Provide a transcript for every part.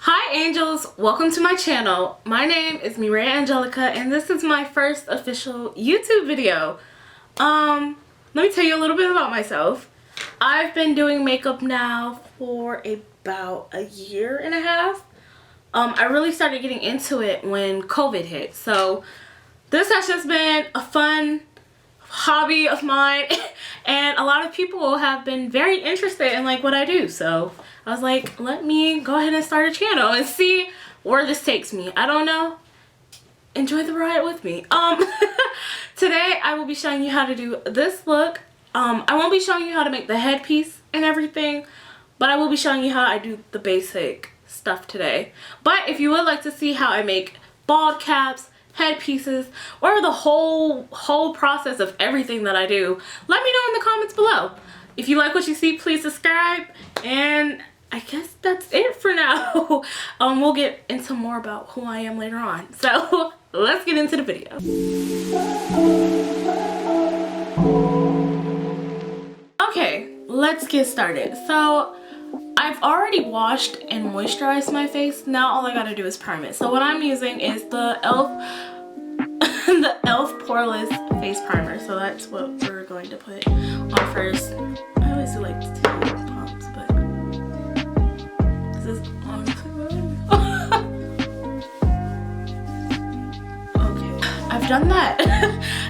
Hi angels, welcome to my channel. My name is Mireya Angelica and this is my first official YouTube video. Let me tell you a little bit about myself. I've been doing makeup now for about a year and a half. I really started getting into it when COVID hit. So this has just been a fun hobby of mine and a lot of people have been very interested in like what I do. So I was like, let me go ahead and start a channel and see where this takes me. I don't know. Enjoy the ride with me. Today I will be showing you how to do this look. I won't be showing you how to make the headpiece and everything, but I will be showing you how I do the basic stuff today. But if you would like to see how I make bald caps, headpieces, or the whole process of everything that I do, let me know in the comments below. If you like what you see, please subscribe, and I guess that's it for now. We'll get into more about who I am later on. So let's get into the video. Okay, let's get started. So I've already washed and moisturized my face. Now all I gotta do is prime it. So what I'm using is the e.l.f. Poreless Face Primer. So that's what we're going to put on first. I always do like two pumps, but this is honestly good. Okay, I've done that.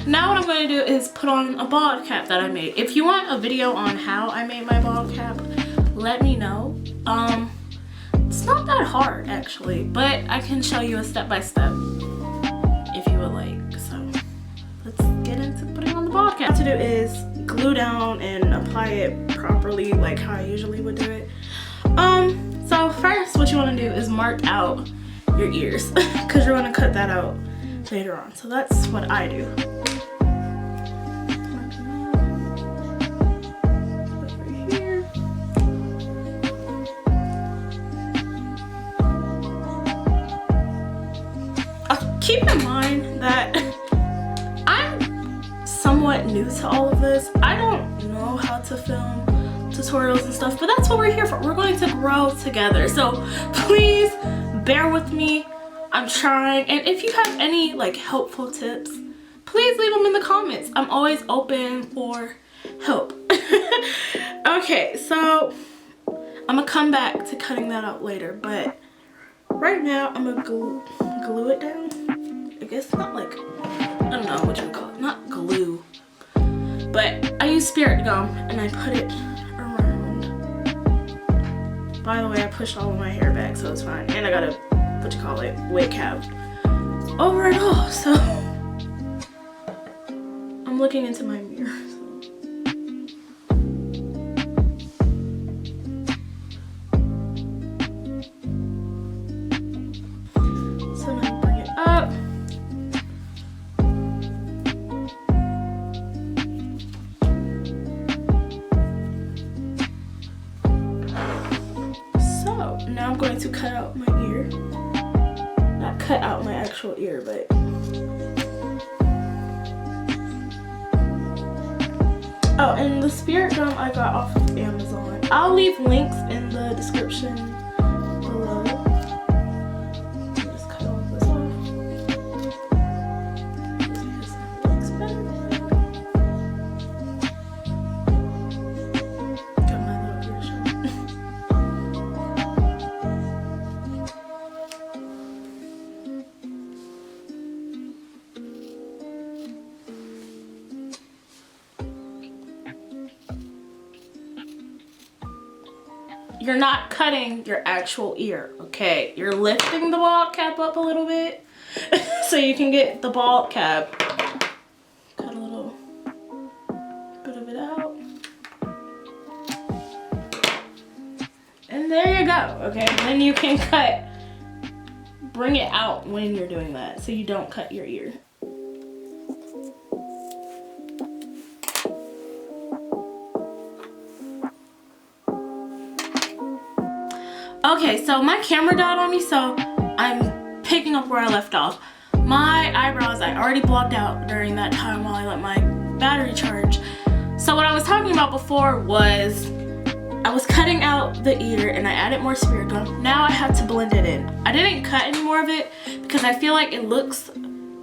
Now what I'm going to do is put on a bald cap that I made. If you want a video on how I made my bald cap, let me know. It's not that hard actually, but I can show you a step-by-step if you would like. So let's get into putting on the bald cap. What to do is glue down and apply it properly like how I usually would do it. So first what you want to do is mark out your ears because you're going to cut that out later on. So that's what I do. Keep in mind that I'm somewhat new to all of this. I don't know how to film tutorials and stuff, but that's what we're here for. We're going to grow together. So please bear with me. I'm trying. And if you have any like helpful tips, please leave them in the comments. I'm always open for help. Okay, so I'm gonna come back to cutting that out later, but right now I'm gonna glue it down. I guess not like, I don't know what you would call it, not glue, but I use spirit gum and I put it around. By the way, I pushed all of my hair back, so it's fine, and I got a, what you call it, wig cap over it all. So I'm looking into my mirror. So now bring it up. Now I'm going to cut out my ear. Not cut out my actual ear, but oh, and the spirit gum I got off of Amazon. I'll leave links in the description below. Just cut all this off. This looks better. Got my little ear shot. You're not cutting your actual ear, okay? You're lifting the bald cap up a little bit so you can get the bald cap. Cut a little bit of it out. And there you go, okay? And then you can bring it out when you're doing that so you don't cut your ear. Okay, so my camera died on me, so I'm picking up where I left off. My eyebrows I already blocked out during that time while I let my battery charge. So what I was talking about before was I was cutting out the ear and I added more spirit gum. Now I have to blend it in. I didn't cut any more of it because I feel like it looks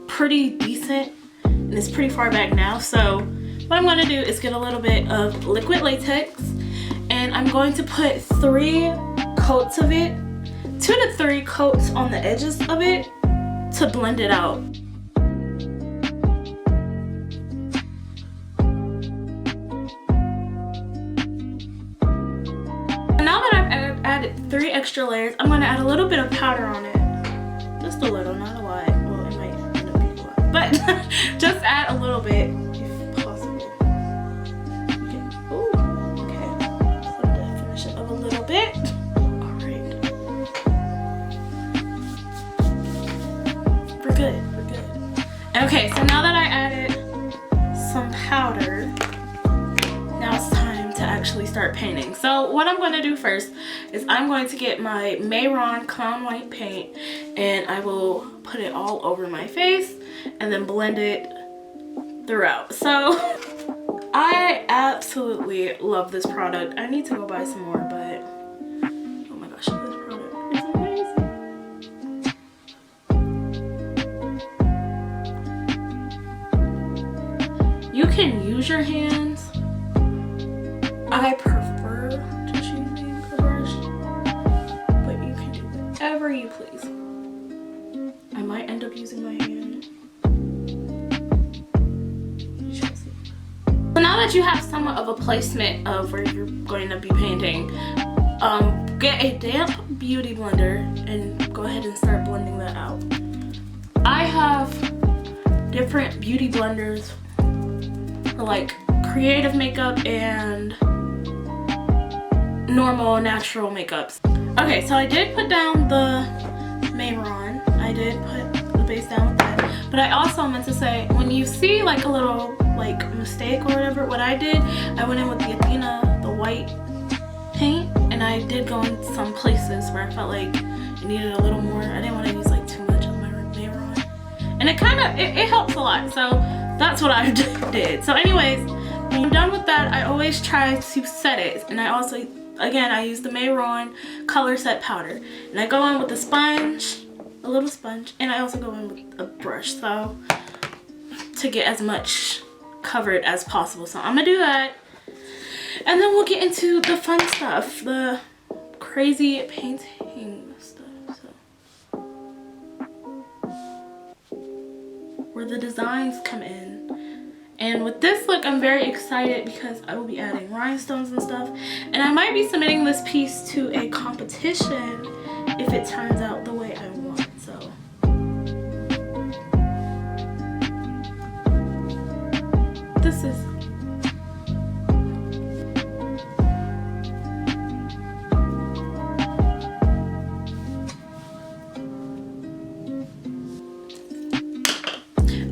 pretty decent and it's pretty far back now. So what I'm gonna do is get a little bit of liquid latex and I'm going to put 3 coats of it, 2 to 3 coats on the edges of it to blend it out. Now that I've added 3 extra layers, I'm gonna add a little bit of powder on it. Just a little, not a lot. Well, it might end up being a lot, but just add a little bit if possible. Okay. Ooh, okay. So I'm gonna finish it up a little bit. All right. We're good. We're good. Okay, so now that I added some powder, now it's time to actually start painting. So what I'm going to do first is I'm going to get my Mehron Clown White paint and I will put it all over my face and then blend it throughout. So I absolutely love this product. I need to go buy some more, but oh my gosh, this product is amazing. You can use your hands. I prefer just using a brush, but you can do whatever you please. I might end up using my hand. You shall see. So now that you have somewhat of a placement of where you're going to be painting, get a damp beauty blender and go ahead and start blending that out. I have different beauty blenders for like creative makeup and normal natural makeups. Okay, so I did put down the Mehron. I did put the base down with that. But I also meant to say, when you see like a little like mistake or whatever, what I did, I went in with the Athena, the white paint, and I did go in some places where I felt like it needed a little more. I didn't want to use like too much of my Mehron. And it kind of, it helps a lot. So that's what I did. So anyways, when you're done with that, I always try to set it. And I also, again, I use the Mehron color set powder. And I go in with a sponge, a little sponge, and I also go in with a brush, so to get as much covered as possible. So I'm gonna do that. And then we'll get into the fun stuff, the crazy painting stuff. So where the designs come in. And with this look, I'm very excited because I will be adding rhinestones and stuff. And I might be submitting this piece to a competition if it turns out the way I want. So this is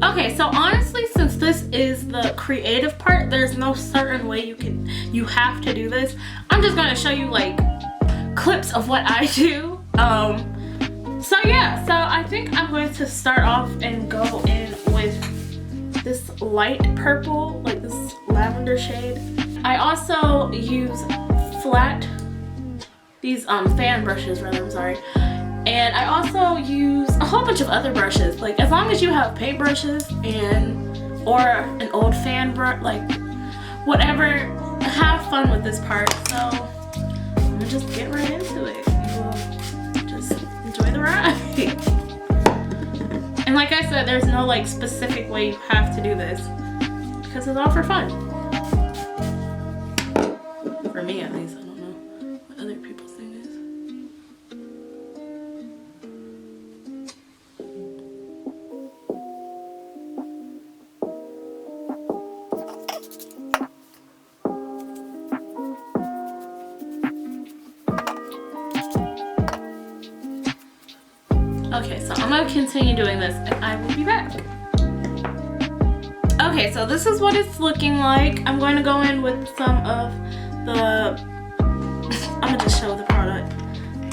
okay, so honestly, since this is the creative part, there's no certain way you have to do this. I'm just gonna show you like clips of what I do. So yeah, so I think I'm going to start off and go in with this light purple, like this lavender shade. I also use these fan brushes rather, I'm sorry. And I also use a whole bunch of other brushes. Like as long as you have paint brushes or an old fan brush, like whatever, have fun with this part. So I'm gonna just get right into it. You will just enjoy the ride. And like I said, there's no like specific way you have to do this because it's all for fun. For me at least. I don't know what other people's thing is. Okay, so I'm gonna continue doing this and I will be back. Okay, so this is what it's looking like. I'm going to go in with some of the, I'm gonna just show the product,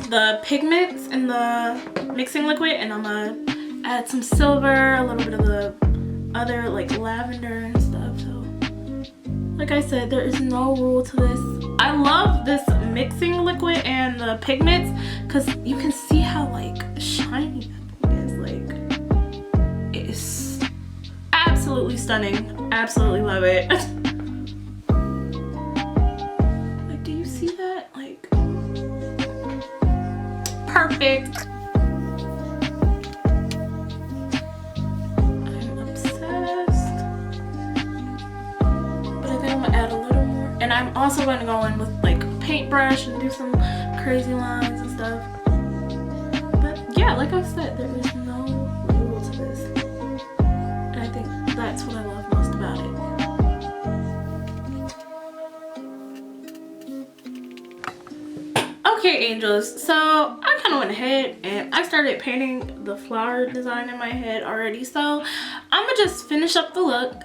the pigments in the mixing liquid, and I'm gonna add some silver, a little bit of the other like lavender and stuff. So like I said, there is no rule to this. I love this mixing liquid and the pigments because you can see how like shiny that thing is. Like, it is absolutely stunning. Absolutely love it. Like, do you see that? Like, perfect. I'm obsessed. But I think I'm gonna add a little more. And I'm also gonna go in with like a paintbrush and do some crazy lines and stuff. But yeah, like I said, there is no rule to this. And I think that's what I love most about it. Okay, angels, so I kind of went ahead and I started painting the flower design in my head already. So I'm gonna just finish up the look,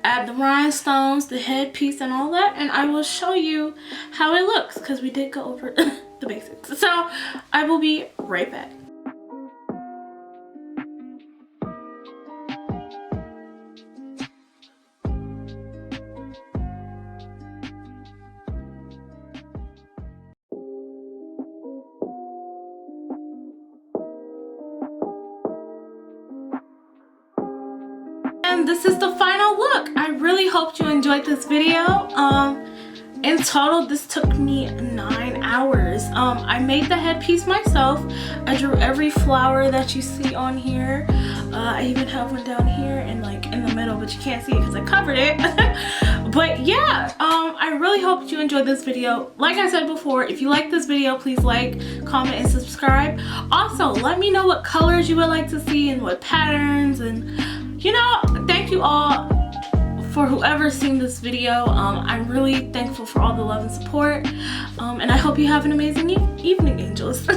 add the rhinestones, the headpiece and all that, and I will show you how it looks because we did go over the basics. So I will be right back. And this is the final look. I really hope you enjoyed this video. In total, this took me 9 hours. I made the headpiece myself. I drew every flower that you see on here. I even have one down here and like in the middle, but you can't see it because I covered it. But yeah, I really hope you enjoyed this video. Like I said before, if you like this video, please like, comment, and subscribe. Also, let me know what colors you would like to see and what patterns, and you know, thank you all for whoever's seen this video. I'm really thankful for all the love and support, and I hope you have an amazing evening, angels.